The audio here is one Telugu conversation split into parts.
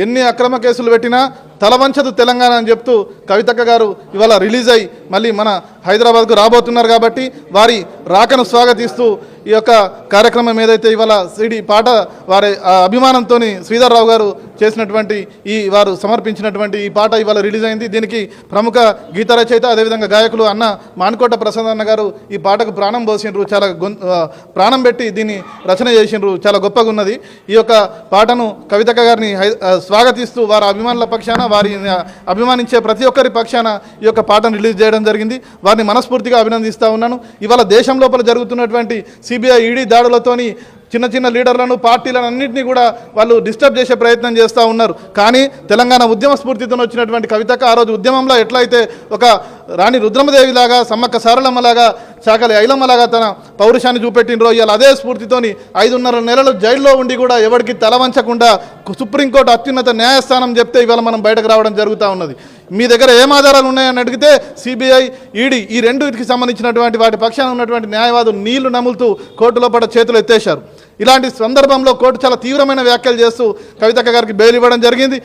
ఎన్ని అక్రమ కేసులు పెట్టినా తలవంచదు తెలంగాణ అని చెప్తూ కవితక్క గారు ఇవాళ రిలీజ్ అయ్యి మళ్ళీ మన హైదరాబాద్కు రాబోతున్నారు కాబట్టి వారి రాకను స్వాగతిస్తూ ఈ యొక్క కార్యక్రమం ఏదైతే ఇవాళ సిడి పాట వారి అభిమానంతో శ్రీధర్ రావు గారు చేసినటువంటి వారు సమర్పించినటువంటి ఈ పాట ఇవాళ రిలీజ్ అయింది. దీనికి ప్రముఖ గీత రచయిత అదేవిధంగా గాయకులు అన్న మానుకోట ప్రసాద్ అన్న గారు ఈ పాటకు ప్రాణం పోసిండ్రు. చాలా ప్రాణం పెట్టి దీన్ని రచన చేసిండ్రు. చాలా గొప్పగా ఉన్నది. ఈ యొక్క పాటను కవితక్క గారిని స్వాగతిస్తూ వారి అభిమానుల పక్షాన వారిని అభిమానించే ప్రతి ఒక్కరి పక్షాన ఈ యొక్క పాటను రిలీజ్ చేయడం జరిగింది. వారిని మనస్ఫూర్తిగా అభినందిస్తూ ఉన్నాను. ఇవాళ దేశం లోపల జరుగుతున్నటువంటి సిబిఐ ఈడీ దాడులతోని చిన్న చిన్న లీడర్లను పార్టీలను అన్నింటినీ కూడా వాళ్ళు డిస్టర్బ్ చేసే ప్రయత్నం చేస్తూ ఉన్నారు. కానీ తెలంగాణ ఉద్యమ స్ఫూర్తితో వచ్చినటువంటి కవితక్క ఆ రోజు ఉద్యమంలో ఎట్లయితే ఒక రాణి రుద్రమదేవిలాగా సమ్మక్క సారలమ్మలాగా చాకలి ఐలమ్మలాగా తన పౌరుషాన్ని చూపెట్టినరో ఇవాళ అదే స్ఫూర్తితోని 5.5 నెలలు జైల్లో ఉండి కూడా ఎవరికి తలవంచకుండా సుప్రీంకోర్టు అత్యున్నత న్యాయస్థానం చెప్తే ఇవాళ మనం బయటకు రావడం జరుగుతూ ఉన్నది. మీ దగ్గర ఏం ఆధారాలు ఉన్నాయని అడిగితే సిబిఐ ఈడీ ఈ రెండుకి సంబంధించినటువంటి వాటి పక్షాన ఉన్నటువంటి న్యాయవాదులు నీళ్లు నములుతూ కోర్టు లోపల చేతులు ఎత్తేశారు. ఇలాంటి సందర్భంలో కోర్టు చాలా తీవ్రమైన వ్యాఖ్యలు చేస్తూ కవితక్క గారికి బెయిల్ ఇవ్వడం జరిగింది.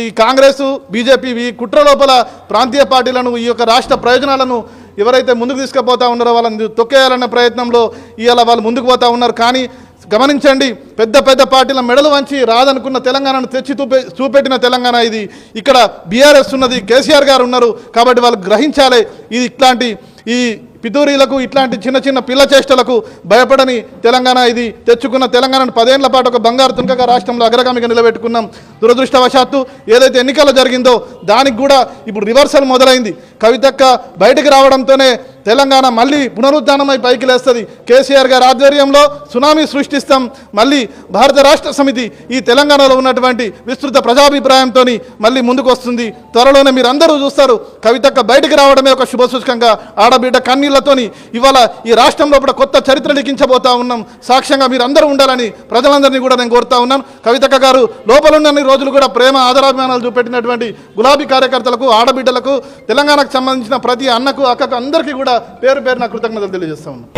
ఈ కాంగ్రెస్ బీజేపీ ఈ కుట్ర లోపల ప్రాంతీయ పార్టీలను ఈ యొక్క రాష్ట్ర ప్రయోజనాలను ఎవరైతే ముందుకు తీసుకుపోతా ఉన్నారో వాళ్ళని తొక్కేయాలన్న ప్రయత్నంలో ఇవాళ వాళ్ళు ముందుకు పోతూ ఉన్నారు. కానీ గమనించండి, పెద్ద పెద్ద పార్టీల మెడలు వంచి రాదనుకున్న తెలంగాణను తెచ్చి చూపెట్టిన తెలంగాణ ఇది. ఇక్కడ బీఆర్ఎస్ ఉన్నది, కేసీఆర్ గారు ఉన్నారు. కాబట్టి వాళ్ళు గ్రహించాలి ఇది ఇట్లాంటి ఈ పితూరీలకు ఇట్లాంటి చిన్న చిన్న పిల్ల చేష్టలకు భయపడని తెలంగాణ ఇది. తెచ్చుకున్న తెలంగాణను 10 ఏళ్ల పాటు ఒక బంగారు తునకగా రాష్ట్రంలో అగ్రగామిగా నిలబెట్టుకున్నాం. దురదృష్టవశాత్తు ఏదైతే ఎన్నికల్లో జరిగిందో దానికి కూడా ఇప్పుడు రివర్సల్ మొదలైంది. కవితక్క బయటికి రావడంతోనే తెలంగాణ మళ్ళీ పునరుద్ధానమై పైకి లేస్తుంది. కేసీఆర్ గారి ఆధ్వర్యంలో సునామీ సృష్టిస్తాం. మళ్ళీ భారత రాష్ట్ర సమితి ఈ తెలంగాణలో ఉన్నటువంటి విస్తృత ప్రజాభిప్రాయంతో మళ్ళీ ముందుకు వస్తుంది. త్వరలోనే మీరు అందరూ చూస్తారు. కవితక్క బయటికి రావడమే ఒక శుభసూచకంగా ఆడబిడ్డ కన్నీళ్లతోని ఇవాళ ఈ రాష్ట్రం లోపల కొత్త చరిత్ర లిఖించబోతా ఉన్నాం. సాక్ష్యంగా మీరు అందరూ ఉండాలని ప్రజలందరినీ కూడా నేను కోరుతా ఉన్నాను. కవితక్క గారు లోపలున్న రోజులు కూడా ప్రేమ ఆదరాభిమానాలు చూపెట్టినటువంటి గులాబీ కార్యకర్తలకు, ఆడబిడ్డలకు, తెలంగాణకు సంబంధించిన ప్రతి అన్నకు, అక్కకు అందరికీ కూడా పేరు పేరున కృతజ్ఞతలు తెలియజేస్తా ఉన్నాను.